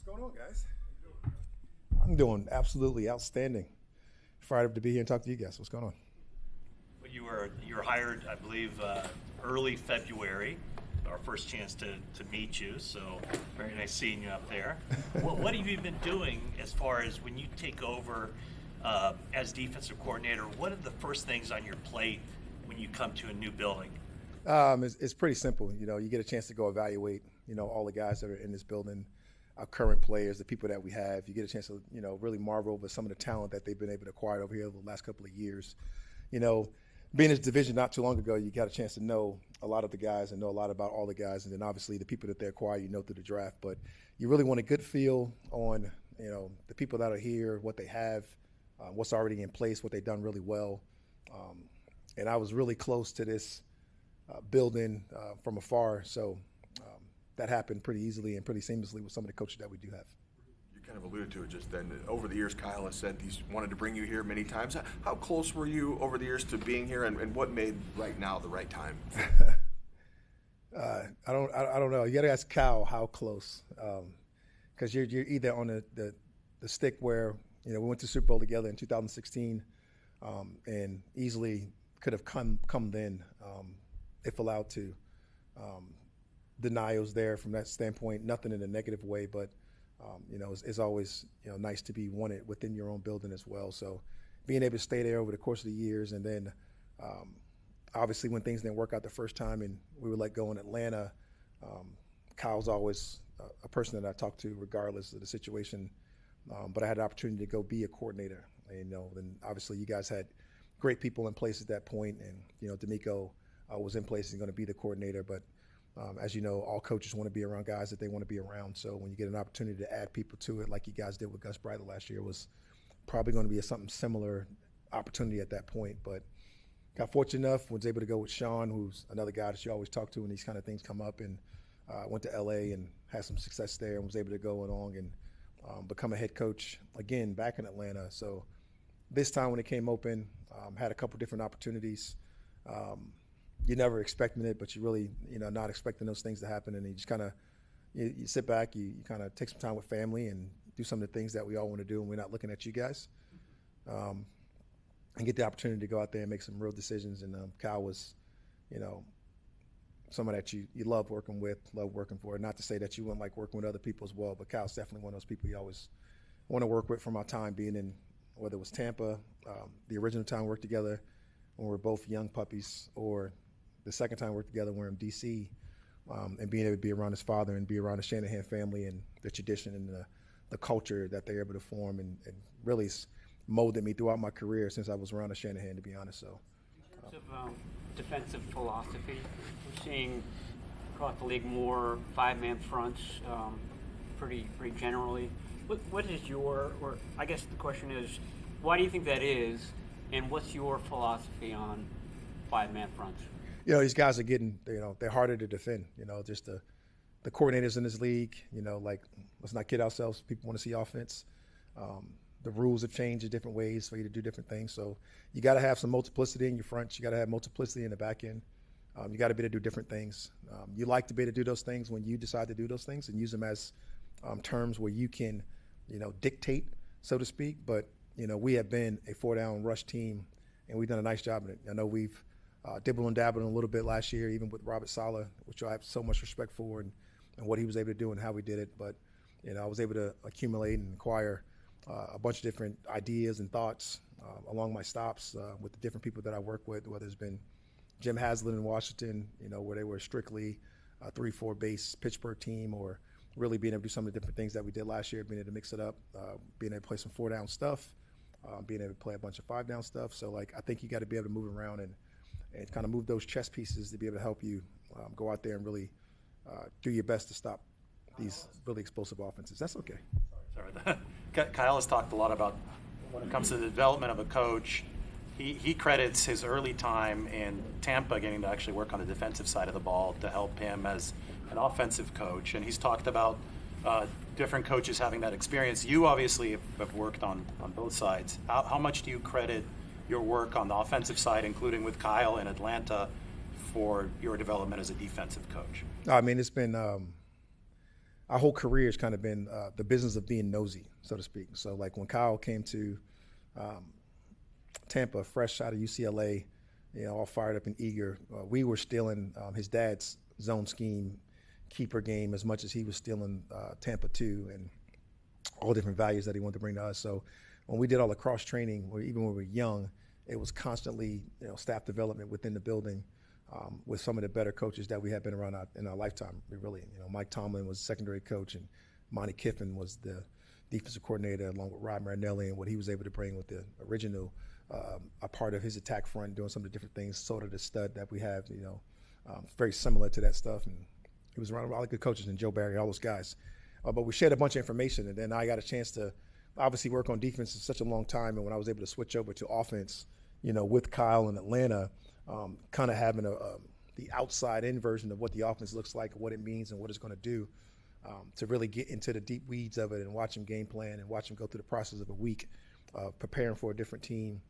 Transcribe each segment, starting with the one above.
What's going on, guys? I'm doing absolutely outstanding. Fired to be here and talk to you guys. What's going on? Well, you were hired, I believe, early February. Our first chance to meet you, so very nice seeing you up there. What have you been doing as far as when you take over as defensive coordinator? What are the first things on your plate when you come to a new building? It's pretty simple. You get a chance to go evaluate, all the guys that are in this building, our current players, the people that we have. You get a chance to, really marvel over some of the talent that they've been able to acquire over here over the last couple of years. Being in this division not too long ago, you got a chance to know a lot of the guys and know a lot about all the guys, and then obviously the people that they acquire, through the draft. But you really want a good feel on, the people that are here, what they have, what's already in place, what they've done really well. And I was really close to this building from afar, so that happened pretty easily and pretty seamlessly with some of the coaches that we do have. Kind of alluded to it just then. Over the years, Kyle has said he's wanted to bring you here many times. How close were you over the years to being here, and what made right now the right time? I don't know. You got to ask Kyle how close, because you're either on the stick where we went to Super Bowl together in 2016, and easily could have come then if allowed to. Denials there from that standpoint. Nothing in a negative way, but. It's always nice to be wanted within your own building as well. So being able to stay there over the course of the years, and then obviously when things didn't work out the first time and we were let go in Atlanta, Kyle's always a person that I talk to regardless of the situation. But I had the opportunity to go be a coordinator. And obviously you guys had great people in place at that point, and D'Amico was in place and going to be the coordinator, but. As you know, all coaches want to be around guys that they want to be around. So when you get an opportunity to add people to it, like you guys did with Gus Bradley last year, was probably going to be something similar opportunity at that point. But got fortunate enough, was able to go with Sean, who's another guy that you always talk to when these kind of things come up, and went to LA and had some success there, and was able to go along and become a head coach again back in Atlanta. So this time when it came open, had a couple different opportunities. You're never expecting it, but you really, not expecting those things to happen. And you just kind of, you sit back, you kind of take some time with family and do some of the things that we all want to do, and we're not looking at you guys. And get the opportunity to go out there and make some real decisions. And Kyle was, someone that you love working with, love working for. Not to say that you wouldn't like working with other people as well, but Kyle's definitely one of those people you always want to work with from our time being in, whether it was Tampa, the original time we worked together when we were both young puppies, or the second time we worked together, we're in D.C., and being able to be around his father and be around the Shanahan family and the tradition and the culture that they're able to form, and really molded me throughout my career since I was around the Shanahan, to be honest. So, in terms of defensive philosophy, we're seeing across the league more five-man fronts, pretty generally. What is or I guess the question is, why do you think that is, and what's your philosophy on five-man fronts? These guys are getting, they're harder to defend. Just the coordinators in this league, let's not kid ourselves. People want to see offense. The rules have changed in different ways for you to do different things. So you got to have some multiplicity in your front. You got to have multiplicity in the back end. You got to be able to do different things. You like to be able to do those things when you decide to do those things and use them as terms where you can, dictate, so to speak. But, we have been a four-down rush team, and we've done a nice job in it. I know we've dibble and dabble a little bit last year, even with Robert Saleh, which I have so much respect for, and what he was able to do and how we did it. But, I was able to accumulate and acquire a bunch of different ideas and thoughts along my stops with the different people that I work with, whether it's been Jim Haslett in Washington, where they were strictly a 3-4 base Pittsburgh team, or really being able to do some of the different things that we did last year, being able to mix it up, being able to play some 4-down stuff, being able to play a bunch of 5-down stuff. So, I think you got to be able to move around and kind of move those chess pieces to be able to help you go out there and really do your best to stop these really explosive offenses. That's okay. Sorry. Kyle has talked a lot about when it comes to the development of a coach. He credits his early time in Tampa getting to actually work on the defensive side of the ball to help him as an offensive coach. And he's talked about different coaches having that experience. You obviously have worked on both sides. How much do you credit your work on the offensive side, including with Kyle in Atlanta, for your development as a defensive coach? I mean, it's been our whole career has kind of been the business of being nosy, so to speak. So like when Kyle came to Tampa, fresh out of UCLA, all fired up and eager, we were stealing his dad's zone scheme, keeper game as much as he was stealing Tampa too, and all different values that he wanted to bring to us. So when we did all the cross training, even when we were young, it was constantly staff development within the building with some of the better coaches that we had been around in our lifetime. We really, Mike Tomlin was secondary coach, and Monty Kiffin was the defensive coordinator, along with Rod Marinelli, and what he was able to bring with the original a part of his attack front, doing some of the different things, sort of the stud that we have, very similar to that stuff. And he was around a lot of good coaches, and Joe Barry, all those guys. But we shared a bunch of information, and then I got a chance to obviously work on defense for such a long time. And when I was able to switch over to offense, with Kyle in Atlanta, kind of having the outside-in version of what the offense looks like, what it means, and what it's going to do, to really get into the deep weeds of it and watch him game plan and watch him go through the process of a week preparing for a different team.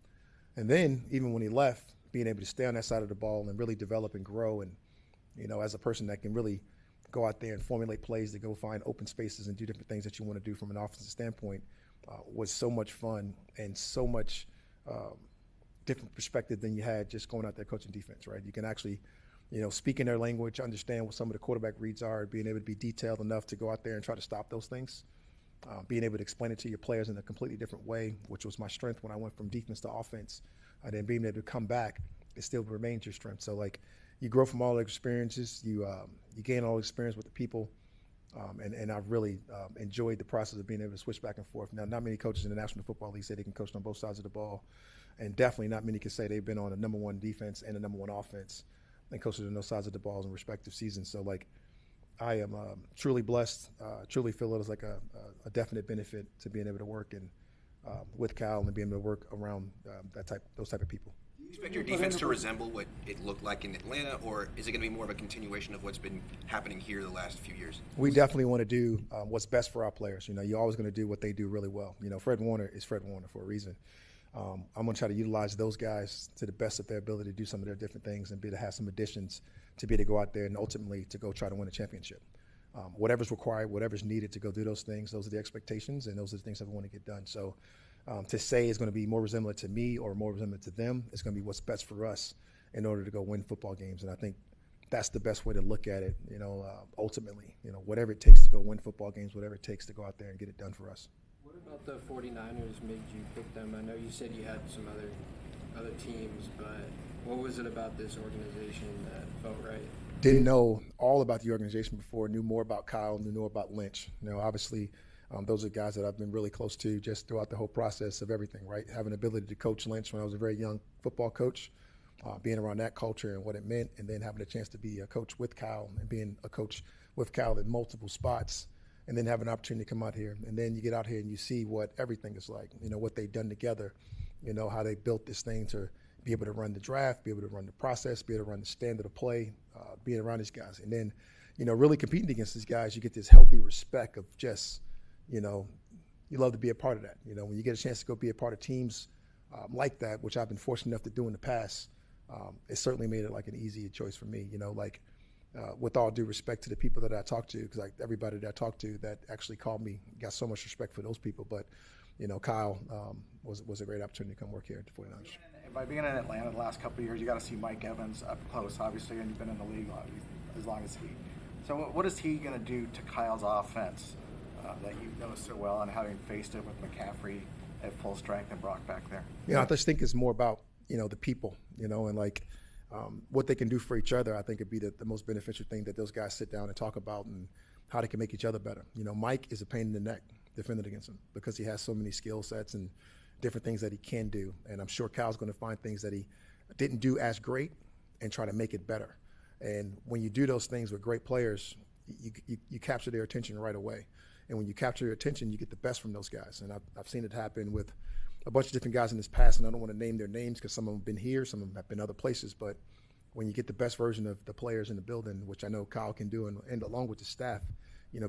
And then even when he left, being able to stay on that side of the ball and really develop and grow, and as a person that can really go out there and formulate plays to go find open spaces and do different things that you want to do from an offensive standpoint, was so much fun and so much different perspective than you had just going out there coaching defense, right? You can actually, speak in their language, understand what some of the quarterback reads are, being able to be detailed enough to go out there and try to stop those things, being able to explain it to your players in a completely different way, which was my strength when I went from defense to offense, and then being able to come back, it still remains your strength. So like, you grow from all the experiences, you gain all the experience with the people, and I've really enjoyed the process of being able to switch back and forth. Now, not many coaches in the National Football League say they can coach on both sides of the ball, and definitely not many can say they've been on a number one defense and a number one offense and coached on those sides of the balls in respective seasons. So like, I am truly blessed, truly feel it is like a definite benefit to being able to work with Cal and being able to work around those type of people. Do you expect your defense to resemble what it looked like in Atlanta, or is it going to be more of a continuation of what's been happening here the last few years? We definitely want to do what's best for our players. You're always going to do what they do really well. Fred Warner is Fred Warner for a reason. I'm going to try to utilize those guys to the best of their ability to do some of their different things and be able to have some additions to be able to go out there and ultimately to go try to win a championship. Whatever's required, whatever's needed to go do those things, those are the expectations, and those are the things that we want to get done. So to say it's going to be more resemblant to me or more resemblant to them, it's going to be what's best for us in order to go win football games. And I think that's the best way to look at it, ultimately. Whatever it takes to go win football games, whatever it takes to go out there and get it done for us. What about the 49ers made you pick them? I know you said you had some other teams, but what was it about this organization that felt right? Didn't know all about the organization before, knew more about Kyle, knew more about Lynch. Obviously, those are guys that I've been really close to just throughout the whole process of everything, right? Having the ability to coach Lynch when I was a very young football coach, being around that culture and what it meant, and then having a chance to be a coach with Kyle and being a coach with Kyle in multiple spots, and then have an opportunity to come out here. And then you get out here and you see what everything is like, what they've done together, how they built this thing to be able to run the draft, be able to run the process, be able to run the standard of play, being around these guys. And then, really competing against these guys, you get this healthy respect of just, you love to be a part of that. When you get a chance to go be a part of teams like that, which I've been fortunate enough to do in the past, it certainly made it like an easy choice for me, with all due respect to the people that I talked to, because like everybody that I talked to that actually called me, got so much respect for those people. But, Kyle was a great opportunity to come work here at the 49ers. By being in Atlanta the last couple of years, you got to see Mike Evans up close, obviously, and you've been in the league as long as he. So what is he going to do to Kyle's offense that you know so well, and having faced it with McCaffrey at full strength and Brock back there? I just think it's more about, the people, and like what they can do for each other. I think it'd be the most beneficial thing that those guys sit down and talk about and how they can make each other better. Mike is a pain in the neck defending against him because he has so many skill sets and different things that he can do. And I'm sure Kyle's going to find things that he didn't do as great and try to make it better. And when you do those things with great players, you capture their attention right away. And when you capture their attention, you get the best from those guys. And I've seen it happen with a bunch of different guys in this past, and I don't want to name their names because some of them have been here, some of them have been other places. But when you get the best version of the players in the building, which I know Kyle can do, and along with the staff,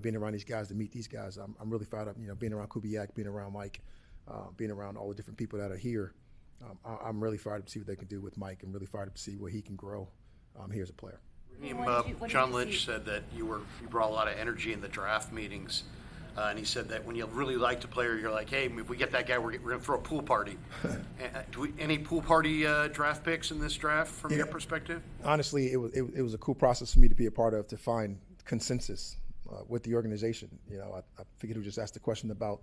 being around these guys to meet these guys, I'm really fired up. Being around Kubiak, being around Mike, being around all the different people that are here, I'm really fired up to see what they can do with Mike, and really fired up to see where he can grow here as a player. John Lynch said that you brought a lot of energy in the draft meetings, and he said that when you really liked a player, you're like, hey, if we get that guy, we're going to throw a pool party. Any pool party draft picks in this draft from your perspective? Honestly, it was a cool process for me to be a part of, to find consensus with the organization. I figured we just asked the question about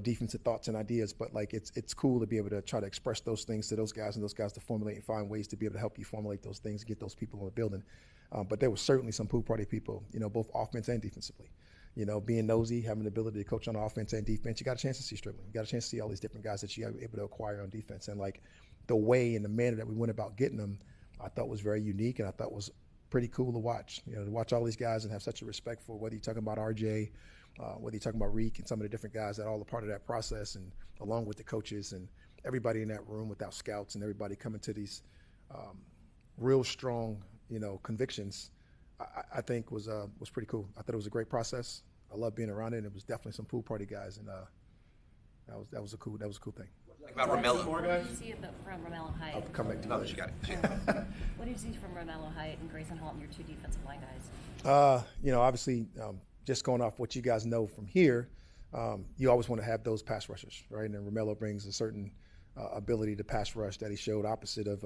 defensive thoughts and ideas, but like it's cool to be able to try to express those things to those guys, and those guys to formulate and find ways to be able to help you formulate those things, get those people in the building. But there was certainly some pool party people, both offense and defensively. Being nosy, having the ability to coach on offense and defense, you got a chance to see Strickland. You got a chance to see all these different guys that you were able to acquire on defense. And like the way and the manner that we went about getting them, I thought was very unique, and I thought was pretty cool to watch. To watch all these guys and have such a respect for whether you're talking about RJ, whether you're talking about Reek and some of the different guys that are all a part of that process, and along with the coaches and everybody in that room without scouts and everybody coming to these real strong, convictions, I think was pretty cool. I thought it was a great process. I love being around it, and it was definitely some pool party guys, and that was a cool thing. About Romello. What did you see from Romello Height? I'll come back to Oh, that. you got it. What did you see from Romello Height and Grayson Halton, your two defensive line guys? Obviously, just going off what you guys know from here, you always want to have those pass rushers, right? And Romello brings a certain ability to pass rush that he showed opposite of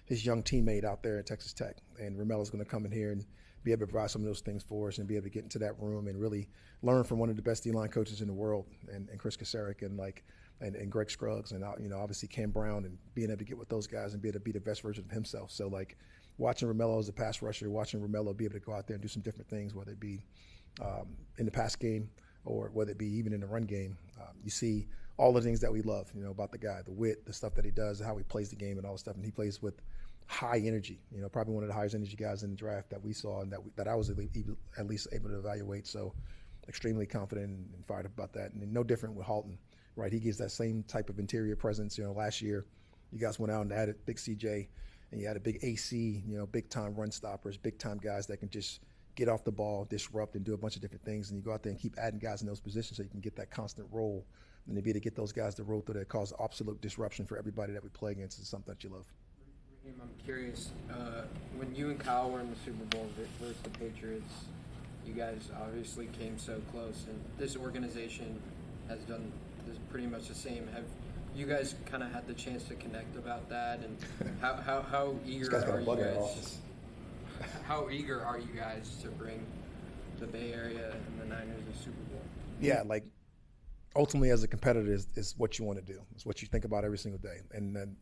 his young teammate out there at Texas Tech. And Romello's going to come in here and be able to provide some of those things for us and be able to get into that room and really learn from one of the best D-line coaches in the world, and Chris Kasarik and Greg Scruggs, and obviously Cam Brown, and being able to get with those guys and be able to be the best version of himself. So like watching Romello as a pass rusher, watching Romello be able to go out there and do some different things, whether it be in the pass game or whether it be even in the run game, you see all the things that we love, about the guy, the wit, the stuff that he does, how he plays the game, and all the stuff. And he plays with high energy, probably one of the highest energy guys in the draft that we saw, and that I was at least able to evaluate. So extremely confident and fired up about that. And no different with Halton, right? He gives that same type of interior presence. Last year you guys went out and added big CJ, and you had a big AC, big time run stoppers, big time guys that can just get off the ball, disrupt, and do a bunch of different things. And you go out there and keep adding guys in those positions so you can get that constant roll. And to be able to get those guys to roll through that cause absolute disruption for everybody that we play against is something that you love. Raheem, I'm curious, when you and Kyle were in the Super Bowl versus the Patriots, you guys obviously came so close, and this organization has done this pretty much the same. Have you guys kind of had the chance to connect about that, and how eager are you guys? How eager are you guys to bring the Bay Area and the Niners to Super Bowl? Yeah, like ultimately as a competitor is what you want to do. It's what you think about every single day. And then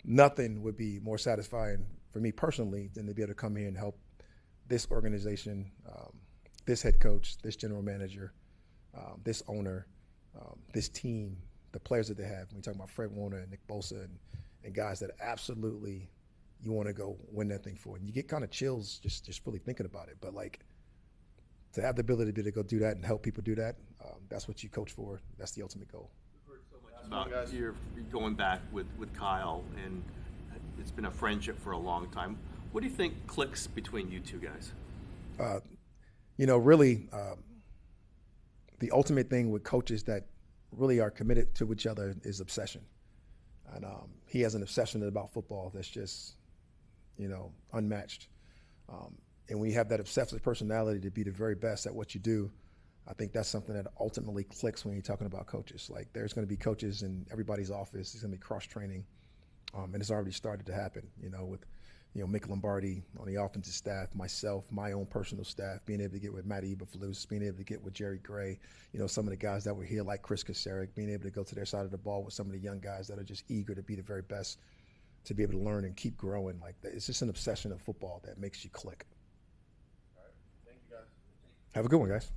nothing would be more satisfying for me personally than to be able to come here and help this organization, this head coach, this general manager, this owner, this team, the players that they have. When we talk about Fred Warner and Nick Bosa and guys that absolutely you want to go win that thing for. And you get kind of chills just really thinking about it. But like to have the ability to go do that and help people do that, that's what you coach for. That's the ultimate goal. We've heard so much about you're going back with Kyle, and it's been a friendship for a long time. What do you think clicks between you two guys? Really, the ultimate thing with coaches that really are committed to each other is obsession. And he has an obsession about football that's just, unmatched. And when you have that obsessive personality to be the very best at what you do, I think that's something that ultimately clicks when you're talking about coaches. Like there's going to be coaches in everybody's office. There's going to be cross-training, and it's already started to happen, with Mick Lombardi on the offensive staff, myself, my own personal staff, being able to get with Matt Eberflus, being able to get with Jerry Gray, some of the guys that were here like Chris Kasarik, being able to go to their side of the ball with some of the young guys that are just eager to be the very best, to be able to learn and keep growing. Like it's just an obsession of football that makes you click. All right. Thank you, guys. Have a good one, guys.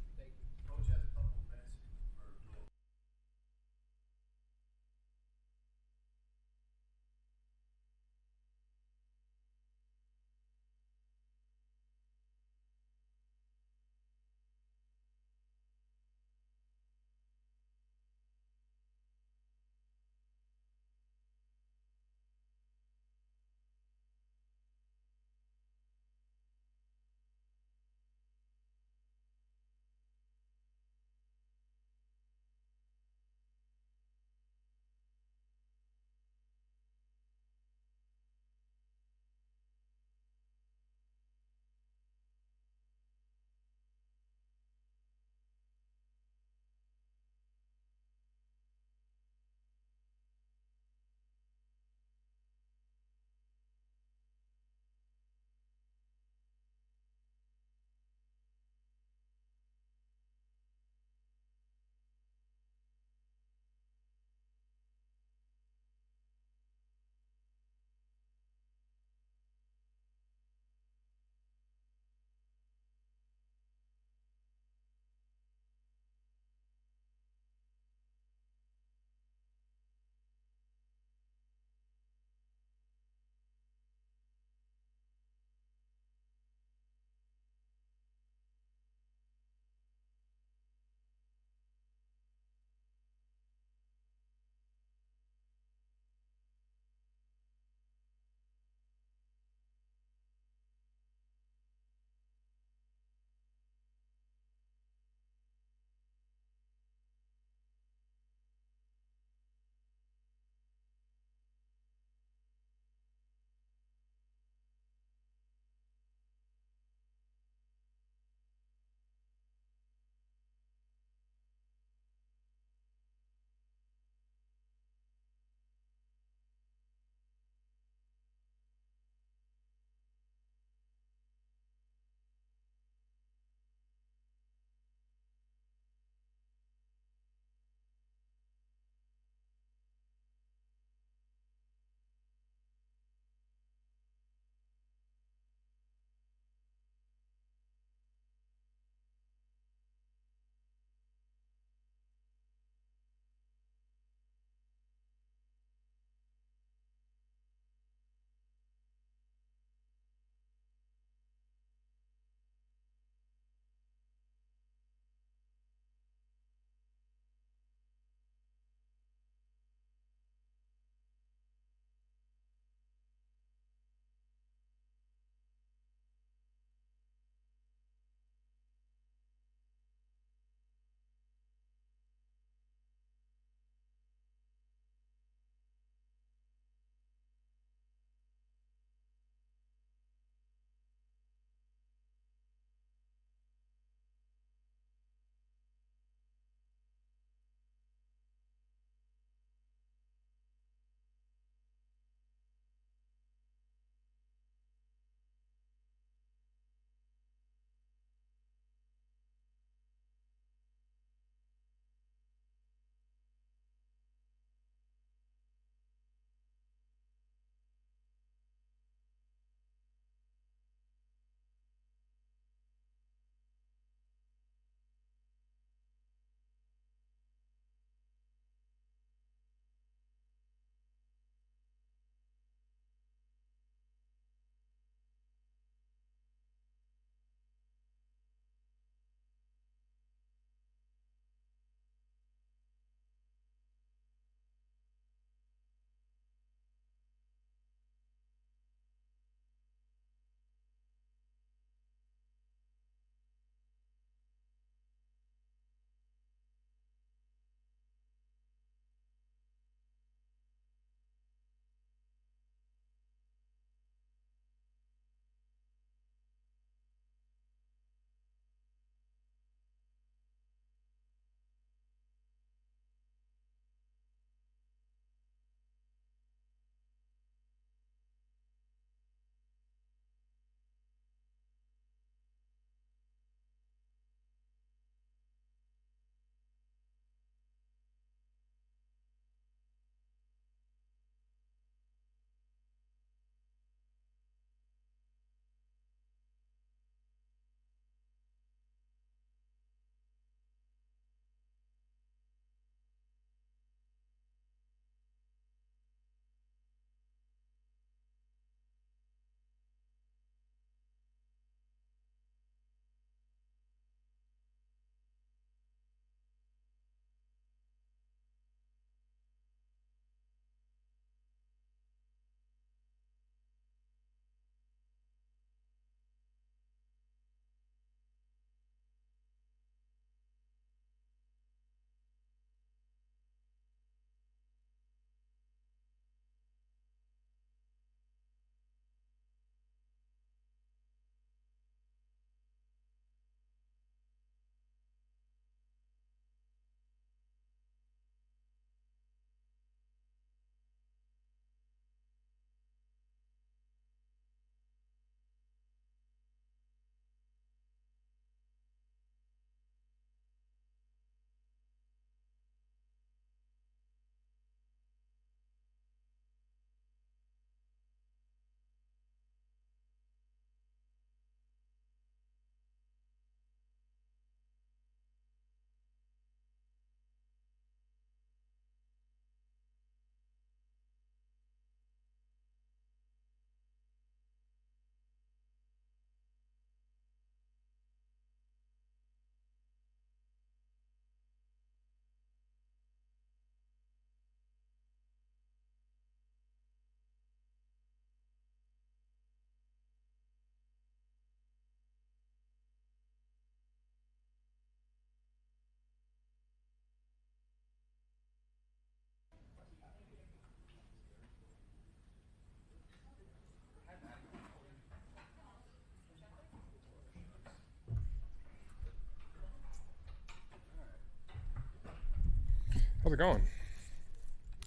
How's it going?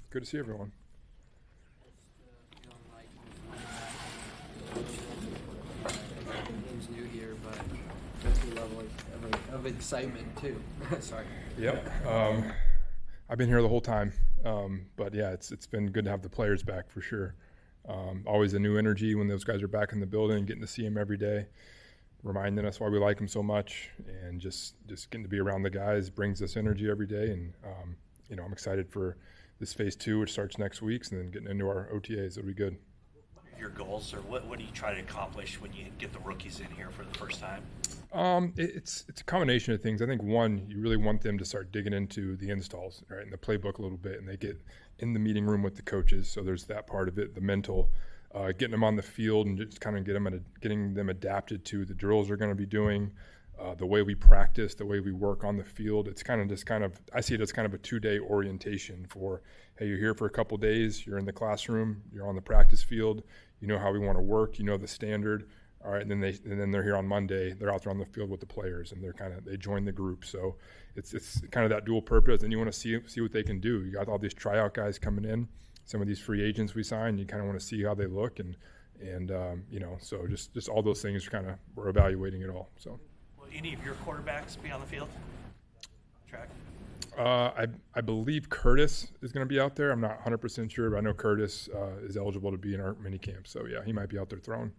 Good to see everyone. Game's new here, but there's a level of excitement too. Sorry. Yep. I've been here the whole time, but yeah, it's been good to have the players back for sure. Always a new energy when those guys are back in the building, getting to see them every day, reminding us why we like them so much, and just getting to be around the guys brings us energy every day. And I'm excited for this phase 2, which starts next week, and then getting into our OTAs. It'll be good. Your goals, or what do you try to accomplish when you get the rookies in here for the first time? It's a combination of things. I think one, you really want them to start digging into the installs, right, and the playbook a little bit, and they get in the meeting room with the coaches. So there's that part of it, the mental, getting them on the field and just kind of getting them adapted to the drills they're going to be doing, the way we practice, the way we work on the field. It's I see it as kind of a 2-day orientation for, hey, you're here for a couple days, you're in the classroom, you're on the practice field, you know how we want to work, you know the standard. All right, and then they're here on Monday. They're out there on the field with the players, and they join the group. So it's kind of that dual purpose. And you want to see what they can do. You got all these tryout guys coming in, some of these free agents we signed. You kind of want to see how they look, and so just all those things. We're evaluating it all. So. Will any of your quarterbacks be on the field? Track. I believe Curtis is going to be out there. I'm not 100% sure, but I know Curtis is eligible to be in our minicamp. So yeah, he might be out there throwing.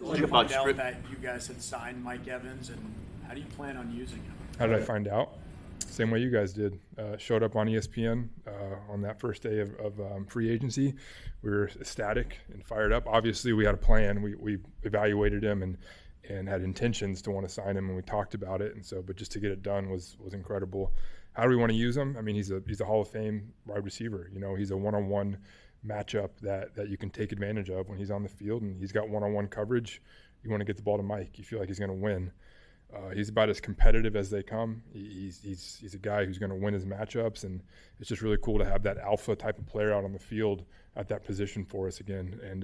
How did you find out that you guys had signed Mike Evans, and how do you plan on using him? How did I find out? Same way you guys did. Showed up on ESPN on that first day of free agency. We were ecstatic and fired up. Obviously, we had a plan. We evaluated him and had intentions to want to sign him, and we talked about it. And so, but just to get it done was incredible. How do we want to use him? I mean, he's a Hall of Fame wide receiver. He's a one-on-one matchup that you can take advantage of when he's on the field, and he's got one-on-one coverage. You want to get the ball to Mike. You feel like he's going to win. He's about as competitive as they come. He's a guy who's going to win his matchups, and it's just really cool to have that alpha type of player out on the field at that position for us again. And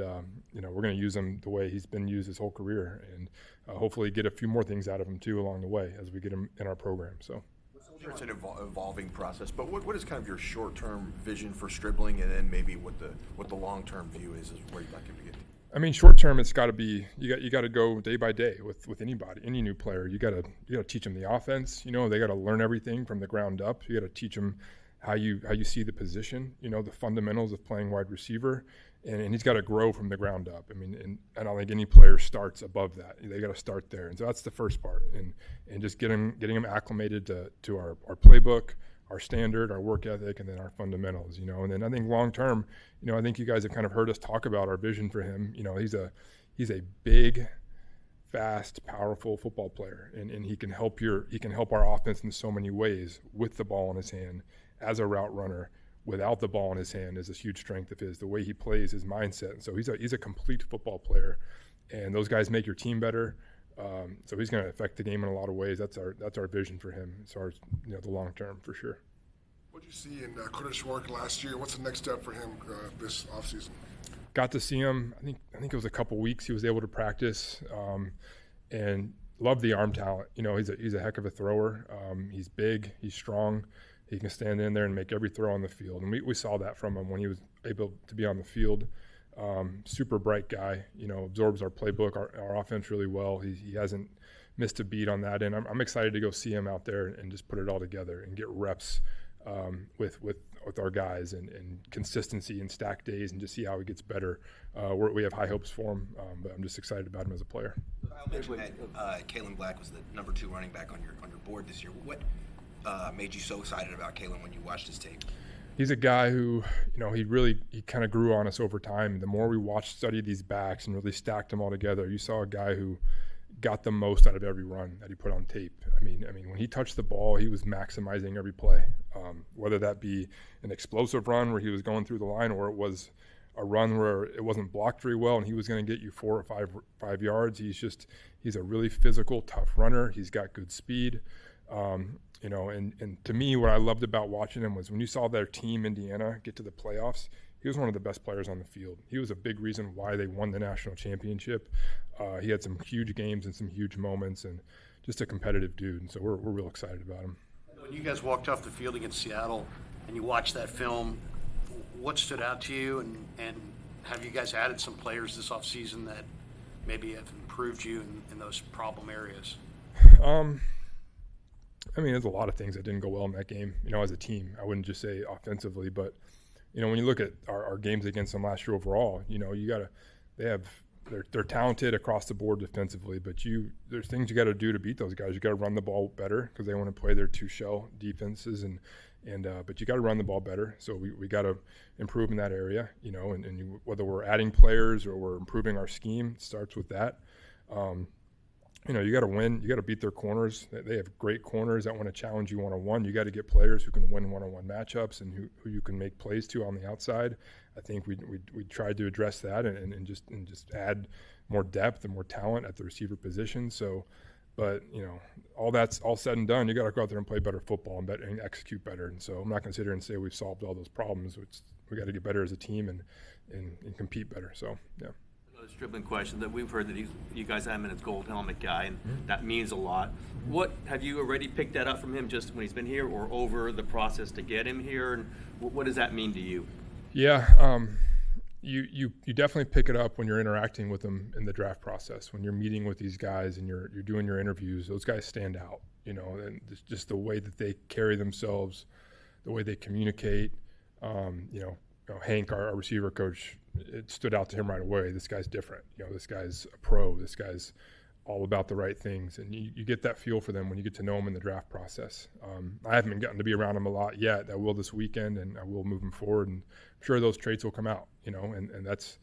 we're going to use him the way he's been used his whole career, and hopefully get a few more things out of him too along the way as we get him in our program. So. Sure, it's an evolving process, but what is kind of your short-term vision for Stribling, and then maybe what the long-term view is where you'd like him to get? I mean, short-term, it's got to be you got to go day by day with anybody, any new player. You got to teach them the offense. They got to learn everything from the ground up. You got to teach them how you see the position. The fundamentals of playing wide receiver, and he's got to grow from the ground up. I mean, and I don't think any player starts above that. They got to start there, and so that's the first part, and just getting them acclimated to our playbook, our standard, our work ethic, and then our fundamentals. And then I think long term, I think you guys have kind of heard us talk about our vision for him. He's a big, fast, powerful football player, and he can help our offense in so many ways with the ball in his hand as a route runner. Without the ball in his hand is a huge strength of his. The way he plays, his mindset, and so he's a complete football player, and those guys make your team better. So he's going to affect the game in a lot of ways. That's our vision for him as far as the long term for sure. What did you see in Curtis work last year? What's the next step for him this offseason? Got to see him. I think it was a couple weeks. He was able to practice, and loved the arm talent. He's a heck of a thrower. He's big. He's strong. He can stand in there and make every throw on the field. And we saw that from him when he was able to be on the field. Super bright guy, absorbs our playbook, our offense really well. He hasn't missed a beat on that. And I'm excited to go see him out there and just put it all together and get reps with our guys and consistency and stack days and just see how he gets better. We have high hopes for him, but I'm just excited about him as a player. I mentioned that Kalen Black was the number 2 running back on your board this year. What made you so excited about Kalen when you watched his tape? He's a guy who, he kind of grew on us over time. The more we studied these backs and really stacked them all together, you saw a guy who got the most out of every run that he put on tape. I mean, when he touched the ball, he was maximizing every play, whether that be an explosive run where he was going through the line, or it was a run where it wasn't blocked very well and he was going to get you 4 or 5 yards. He's a really physical, tough runner. He's got good speed. And to me, what I loved about watching him was when you saw their team, Indiana, get to the playoffs, he was one of the best players on the field. He was a big reason why they won the national championship. He had some huge games and some huge moments, and just a competitive dude. And so we're real excited about him. When you guys walked off the field against Seattle, and you watch that film, what stood out to you, and have you guys added some players this offseason that maybe have improved you in those problem areas? I mean, there's a lot of things that didn't go well in that game, as a team. I wouldn't just say offensively, but, when you look at our games against them last year overall, they're talented across the board defensively, but there's things you got to do to beat those guys. You got to run the ball better because they want to play their two shell defenses, but you got to run the ball better. So we got to improve in that area, whether we're adding players or we're improving our scheme, it starts with that. You got to win. You got to beat their corners. They have great corners that want to challenge you one-on-one. You got to get players who can win one-on-one matchups and who you can make plays to on the outside. I think we tried to address that and just add more depth and more talent at the receiver position. So, but all that's all said and done, you got to go out there and play better football and execute better. And so I'm not going to sit here and say we've solved all those problems. We got to get better as a team and compete better. So yeah. Another dribbling question that we've heard that you guys have him in a gold helmet guy, and that means a lot. What have you already picked that up from him just when he's been here, or over the process to get him here? And what does that mean to you? Yeah, you definitely pick it up when you're interacting with them in the draft process. When you're meeting with these guys and you're doing your interviews, those guys stand out. And just the way that they carry themselves, the way they communicate. Hank, our receiver coach, it stood out to him right away. This guy's different. This guy's a pro. This guy's all about the right things. And you get that feel for them when you get to know them in the draft process. I haven't gotten to be around them a lot yet. I will this weekend, and I will moving forward. And I'm sure those traits will come out, and that's,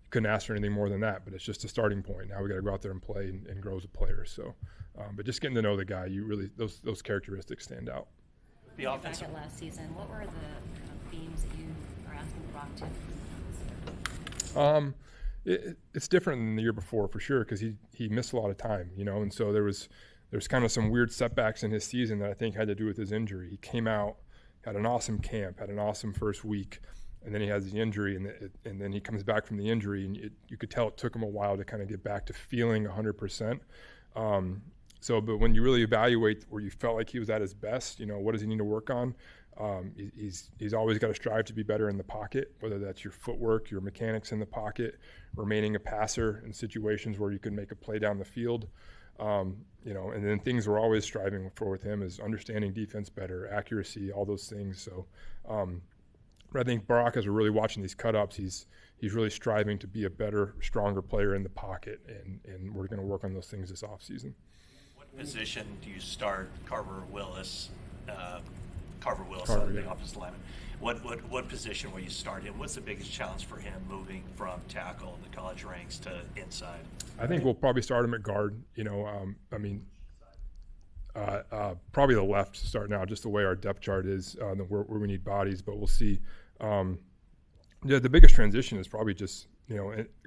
you couldn't ask for anything more than that. But it's just a starting point. Now we got to go out there and play and grow as a player. So, but just getting to know the guy, those characteristics stand out. The offensive. Back at last season, what were the themes that you are asking Brock to? It's different than the year before for sure because he missed a lot of time, and so there's kind of some weird setbacks in his season that I think had to do with his injury. He came out, had an awesome camp, had an awesome first week, and then he has the injury, and then he comes back from the injury, and you could tell it took him a while to kind of get back to feeling 100%. But when you really evaluate where you felt like he was at his best, what does he need to work on? He's always got to strive to be better in the pocket, whether that's your footwork, your mechanics in the pocket, remaining a passer in situations where you can make a play down the field. And then things we're always striving for with him is understanding defense better, accuracy, all those things. So, but I think Barack, as we're really watching these cut-ups, he's really striving to be a better, stronger player in the pocket, and we're going to work on those things this offseason. What position do you start Carver Willis, the offensive lineman? What position will you start him? What's the biggest challenge for him moving from tackle in the college ranks to inside? I think we'll probably start him at guard. Probably the left to start now, just the way our depth chart is, where we need bodies. But we'll see. The biggest transition is probably just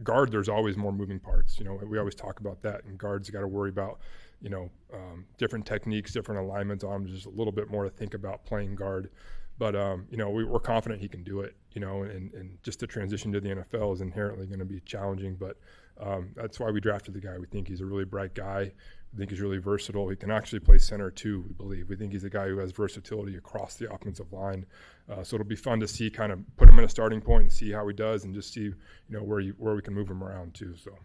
guard. There's always more moving parts. We always talk about that, and guards got to worry about different techniques, different alignments on. Just a little bit more to think about playing guard. But we're confident he can do it. And just the transition to the NFL is inherently going to be challenging. But that's why we drafted the guy. We think he's a really bright guy. We think he's really versatile. He can actually play center too, we believe. We think he's a guy who has versatility across the offensive line. So it'll be fun to see, kind of put him in a starting point and see how he does, and just see where we can move him around too. So.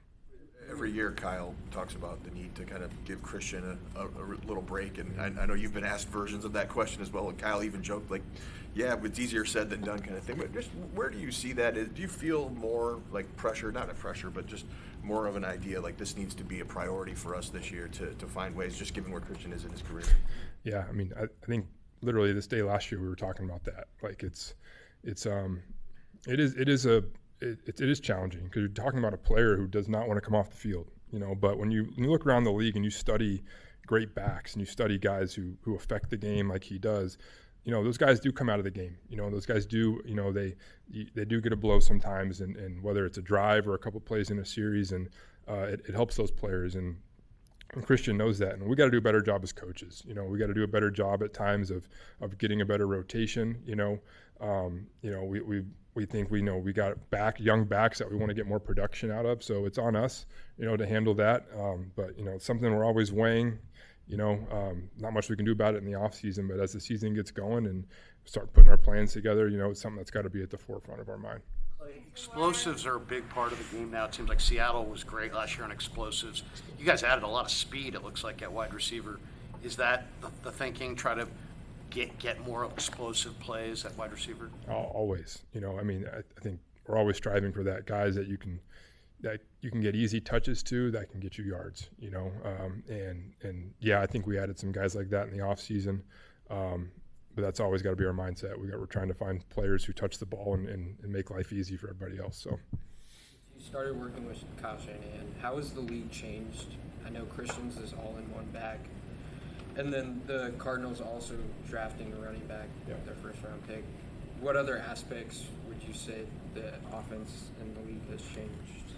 Every year, Kyle talks about the need to kind of give Christian a little break, and I know you've been asked versions of that question as well. And Kyle even joked, like, "Yeah, it's easier said than done," kind of thing. But just where do you see that? Do you feel more like pressure, not a pressure, but just more of an idea like this needs to be a priority for us this year to find ways, just given where Christian is in his career? Yeah, I mean, I think literally this day last year we were talking about that. Like it is challenging because you're talking about a player who does not want to come off the field, but when you look around the league and you study great backs and you study guys who affect the game like he does, those guys do come out of the game. Those guys do, they do get a blow sometimes, and whether it's a drive or a couple plays in a series, and it helps those players. And Christian knows that, and we got to do a better job as coaches. We got to do a better job at times of getting a better rotation. We think we got young backs that we want to get more production out of, so it's on us, to handle that. But it's something we're always weighing. Not much we can do about it in the off season, but as the season gets going and start putting our plans together, it's something that's got to be at the forefront of our mind. Explosives are a big part of the game now. It seems like Seattle was great last year on explosives. You guys added a lot of speed, it looks like, at wide receiver. Is that the thinking, try to get more explosive plays at wide receiver? Always. I think we're always striving for that, guys that you can get easy touches to, that can get you yards, and I think we added some guys like that in the off season. But that's always got to be our mindset. We're trying to find players who touch the ball and make life easy for everybody else. So you started working with Kyle Shanahan. How has the league changed? I know Christian's is all in one back. And then the Cardinals also drafting a running back, their first round pick. What other aspects would you say the offense in the league has changed?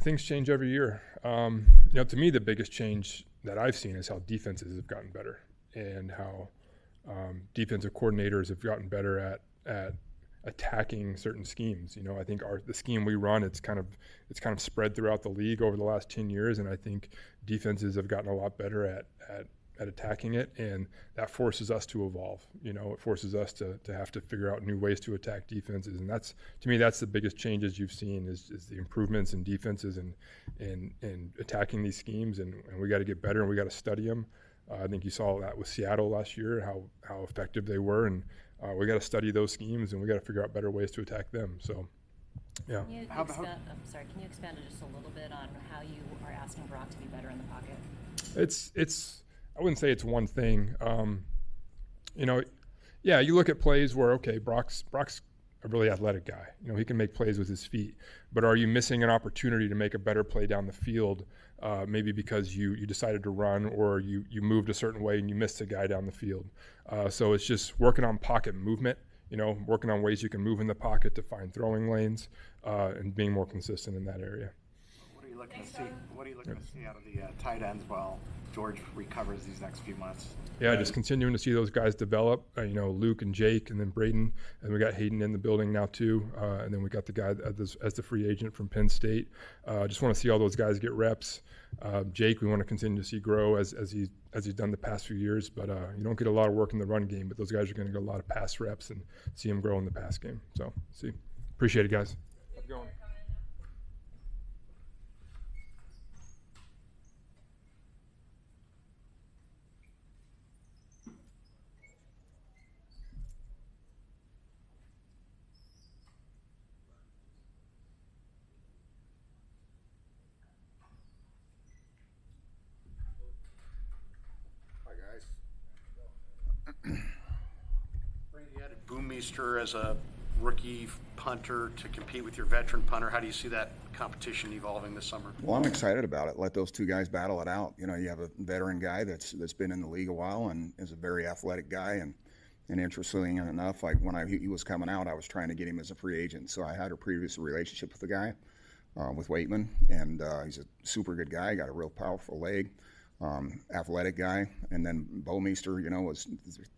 Things change every year. To me, the biggest change that I've seen is how defenses have gotten better and how defensive coordinators have gotten better at attacking certain schemes. I think the scheme we run, it's kind of spread throughout the league over the last 10 years, and I think defenses have gotten a lot better at attacking it, and that forces us to evolve. It forces us to have to figure out new ways to attack defenses, and that's, to me, that's the biggest changes you've seen is the improvements in defenses and attacking these schemes, and we got to get better and we got to study them. I think you saw that with Seattle last year, how effective they were, and we got to study those schemes and we got to figure out better ways to attack them. So, yeah. Can you expand just a little bit on how you are asking Brock to be better in the pocket? It's I wouldn't say it's one thing. You look at plays where, okay, Brock's a really athletic guy. He can make plays with his feet. But are you missing an opportunity to make a better play down the field, maybe because you decided to run or you moved a certain way and you missed a guy down the field? So it's just working on pocket movement, working on ways you can move in the pocket to find throwing lanes and being more consistent in that area. What are you looking to see out of the tight ends while George recovers these next few months? Yeah, just continuing to see those guys develop. Luke and Jake, and then Braden, and we got Hayden in the building now too. And then we got the guy as the free agent from Penn State. Just want to see all those guys get reps. Jake, we want to continue to see grow as he's done the past few years. But you don't get a lot of work in the run game, but those guys are going to get a lot of pass reps and see him grow in the pass game. So, appreciate it, guys. Keep going. You added Boomeister as a rookie punter to compete with your veteran punter. How do you see that competition evolving this summer? Well, I'm excited about it. Let those two guys battle it out. You have a veteran guy that's been in the league a while and is a very athletic guy. And interestingly enough, like when he was coming out, I was trying to get him as a free agent. So I had a previous relationship with the guy, with Waitman, and he's a super good guy. Got a real powerful leg. Athletic guy, and then Boomeister, was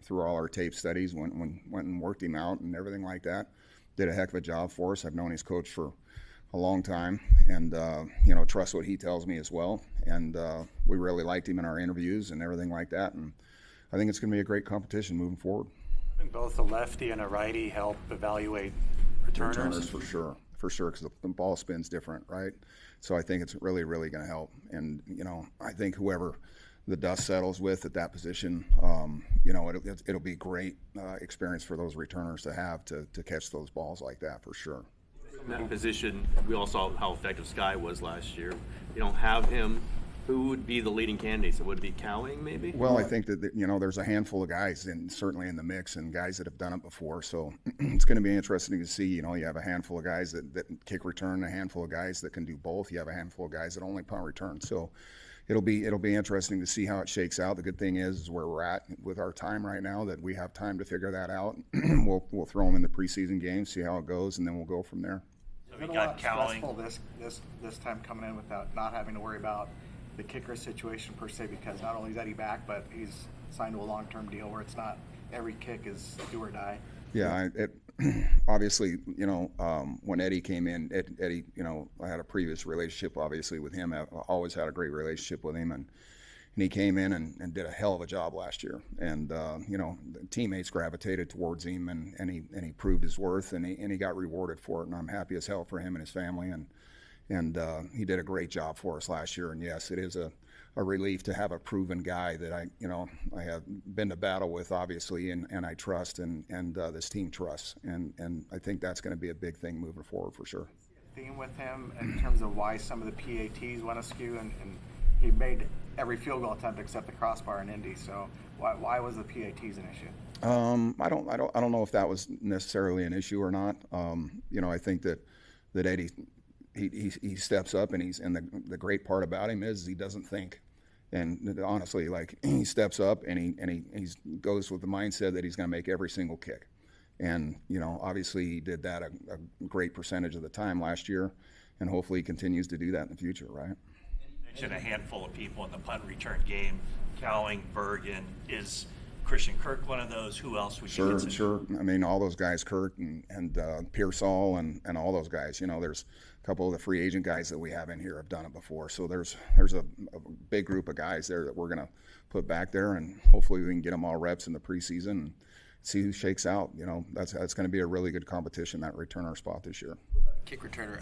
through all our tape studies, went and worked him out and everything like that. Did a heck of a job for us. I've known his coach for a long time, and trust what he tells me as well. And we really liked him in our interviews and everything like that. And I think it's going to be a great competition moving forward. Having both a lefty and a righty help evaluate returners for sure, because the ball spins different, right? So I think it's really, really going to help. And, I think whoever the dust settles with at that position, it'll be great experience for those returners to have to catch those balls like that for sure. In that position, we all saw how effective Sky was last year. You don't have him. Who would be the leading candidates? Would it be Cowing, maybe? Well, I think that there's a handful of guys, and certainly in the mix, and guys that have done it before. So it's going to be interesting to see. You have a handful of guys that kick return, a handful of guys that can do both. You have a handful of guys that only punt return. So it'll be interesting to see how it shakes out. The good thing is where we're at with our time right now, that we have time to figure that out. We'll throw them in the preseason game, see how it goes, and then we'll go from there. It's been a lot stressful this time coming in without not having to worry about the kicker situation per se, because not only is Eddie back, but he's signed to a long-term deal where it's not every kick is do or die. Yeah, obviously, when Eddie came in, Eddie, I had a previous relationship obviously with him. I've always had a great relationship with him, and he came in and did a hell of a job last year. And the teammates gravitated towards him, and he proved his worth, and he got rewarded for it. And I'm happy as hell for him and his family. And he did a great job for us last year. And yes, it is a relief to have a proven guy that I have been to battle with, obviously, and I trust, and this team trusts. And I think that's going to be a big thing moving forward for sure. Theme with him in terms of why some of the PATs went askew, and he made every field goal attempt except the crossbar in Indy. So why was the PATs an issue? I don't know if that was necessarily an issue or not. I think that Eddie, he steps up, and the great part about him is he doesn't think. And honestly, like, he steps up and he goes with the mindset that he's going to make every single kick. And, obviously he did that a great percentage of the time last year, and hopefully he continues to do that in the future, right? You mentioned a handful of people in the punt return game, Cowling, Bergen. Is Christian Kirk one of those? Who else would you consider? Sure. I mean, all those guys, Kirk and Pearsall and all those guys, there's a couple of the free agent guys that we have in here have done it before. So there's a big group of guys there that we're going to put back there, and hopefully we can get them all reps in the preseason and see who shakes out. That's going to be a really good competition, that returner spot this year. Kick returner,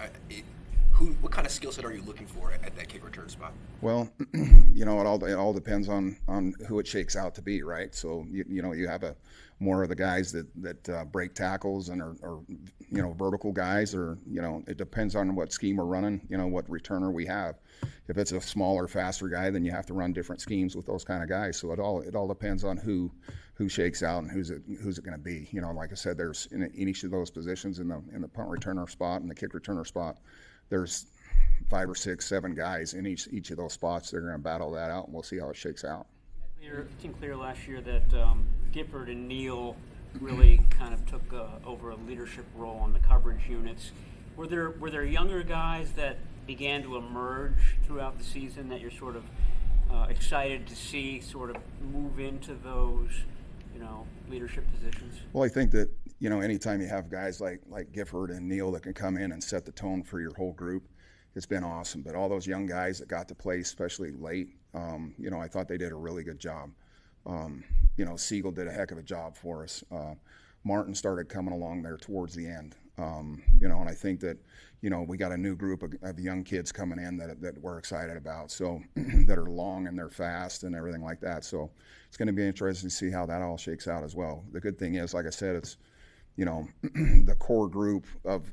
what kind of skill set are you looking for at that kick return spot? Well, it all depends on who it shakes out to be, right? So you have more of the guys that break tackles and are vertical guys, or it depends on what scheme we're running, what returner we have. If it's a smaller, faster guy, then you have to run different schemes with those kind of guys. So it all depends on who shakes out and who's it going to be. Like I said, there's in each of those positions, in the punt returner spot and the kick returner spot, there's 5 or 6, 7 guys in each of those spots. They're going to battle that out, and we'll see how it shakes out. It seemed clear last year that Gifford and Neal really kind of took over a leadership role on the coverage units. Were there younger guys that began to emerge throughout the season that you're sort of excited to see sort of move into those leadership positions? Well, I think that anytime you have guys like Gifford and Neal that can come in and set the tone for your whole group, it's been awesome. But all those young guys that got to play, especially late, I thought they did a really good job. Siegel did a heck of a job for us. Martin started coming along there towards the end. And I think that, we got a new group of young kids coming in that we're excited about. So that are long and they're fast and everything like that. So it's going to be interesting to see how that all shakes out as well. The good thing is, like I said, it's, the core group of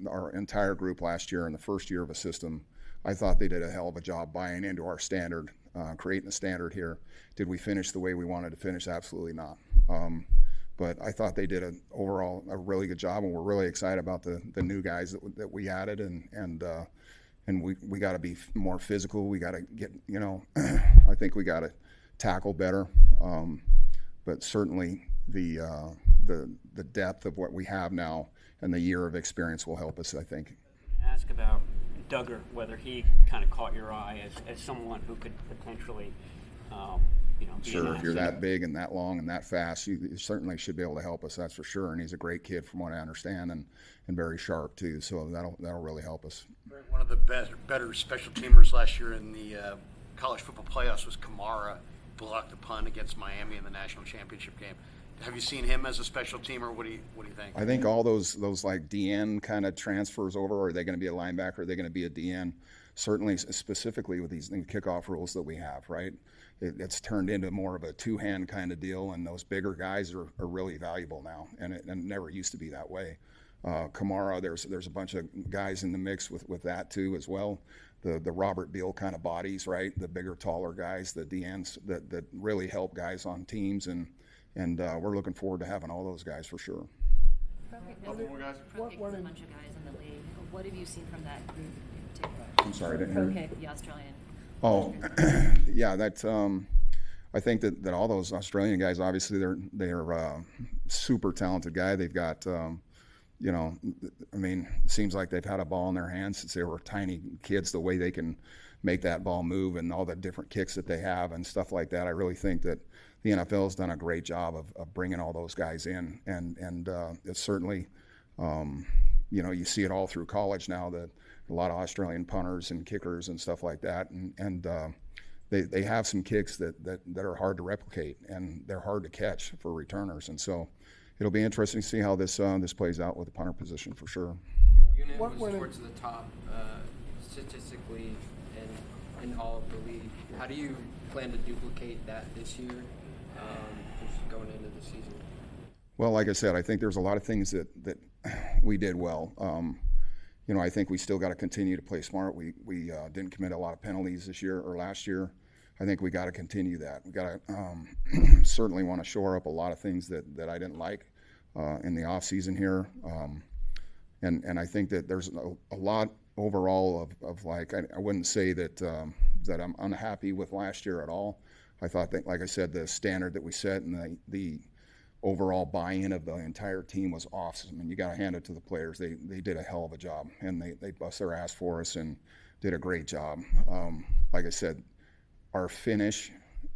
our entire group last year in the first year of a system, I thought they did a hell of a job buying into our standard, creating a standard here. Did we finish the way we wanted to finish? Absolutely not. But I thought they did overall a really good job, and we're really excited about the new guys that we added, and we got to be more physical. We got to get, I think we got to tackle better. But certainly the depth of what we have now and the year of experience will help us, I think. Ask about Duggar, whether he kind of caught your eye as someone who could potentially, be Sure, if you're that big and that long and that fast, you certainly should be able to help us, that's for sure. And he's a great kid from what I understand, and very sharp too, so that'll really help us. One of the better special teamers last year in the college football playoffs was Kamara, blocked the punt against Miami in the national championship game. Have you seen him as a special teamer? What do you think? I think all those like DN kind of transfers over. Are they going to be a linebacker? Are they going to be a DN? Certainly, specifically with these new kickoff rules that we have, right? It's turned into more of a two-hand kind of deal, and those bigger guys are really valuable now, and it never used to be that way. Kamara, there's a bunch of guys in the mix with that too as well. The Robert Beal kind of bodies, right? The bigger, taller guys, the DNs that really help guys on teams, and we're looking forward to having all those guys for sure. Nothing more, guys. Pro Kick is a bunch of guys in the league. What have you seen from that group in particular? I'm sorry, I didn't Pro hear. Kick, the Australian. Oh, yeah, that's. I think that all those Australian guys, obviously, they're super talented guy. They've got, it seems like they've had a ball in their hands since they were tiny kids. The way they can make that ball move and all the different kicks that they have and stuff like that. I really think that the NFL has done a great job of bringing all those guys in, and it's certainly, you see it all through college now, that a lot of Australian punters and kickers and stuff like that, and they have some kicks that are hard to replicate, and they're hard to catch for returners. And so it'll be interesting to see how this plays out with the punter position for sure. Unit was towards the top statistically in all of the league. How do you plan to duplicate that this year, just going into the season? Well, like I said, I think there's a lot of things that we did well. You know, I think we still got to continue to play smart. We didn't commit a lot of penalties this year or last year. I think we got to continue that. We got to certainly want to shore up a lot of things that I didn't like in the off season here. And I think that there's a lot overall of like, I wouldn't say that I'm unhappy with last year at all. I thought that, like I said, the standard that we set and the overall buy-in of the entire team was awesome. I mean, you got to hand it to the players. They did a hell of a job, and they bust their ass for us and did a great job. Like I said, our finish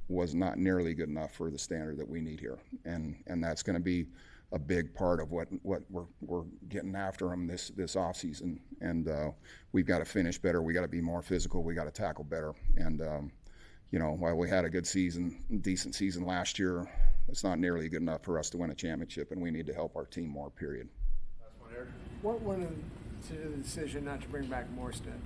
was not nearly good enough for the standard that we need here, and that's going to be a big part of what we're getting after them this off season. And we've got to finish better. We got to be more physical. We got to tackle better. And you know, while we had a good season, decent season last year, it's not nearly good enough for us to win a championship, and we need to help our team more, period. What went into the decision not to bring back Morstead?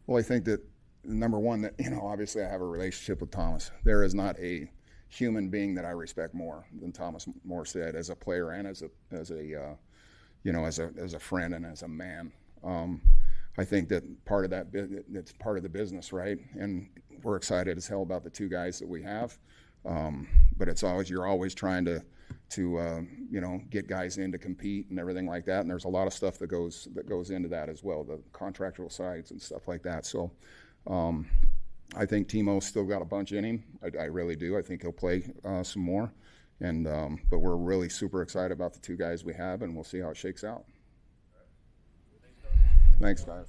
Well, I think that, number one, that, you know, obviously I have a relationship with Thomas. There is not a human being that I respect more than Thomas Morstead as a player and as a friend and as a man. I think that part of that, it's part of the business, right? And we're excited as hell about the two guys that we have. But it's always, you're always trying to you know, get guys in to compete and everything like that. And there's a lot of stuff that goes into that as well, the contractual sides and stuff like that. So I think Timo's still got a bunch in him. I really do. I think he'll play some more. And but we're really super excited about the two guys we have, and we'll see how it shakes out. Thanks, guys.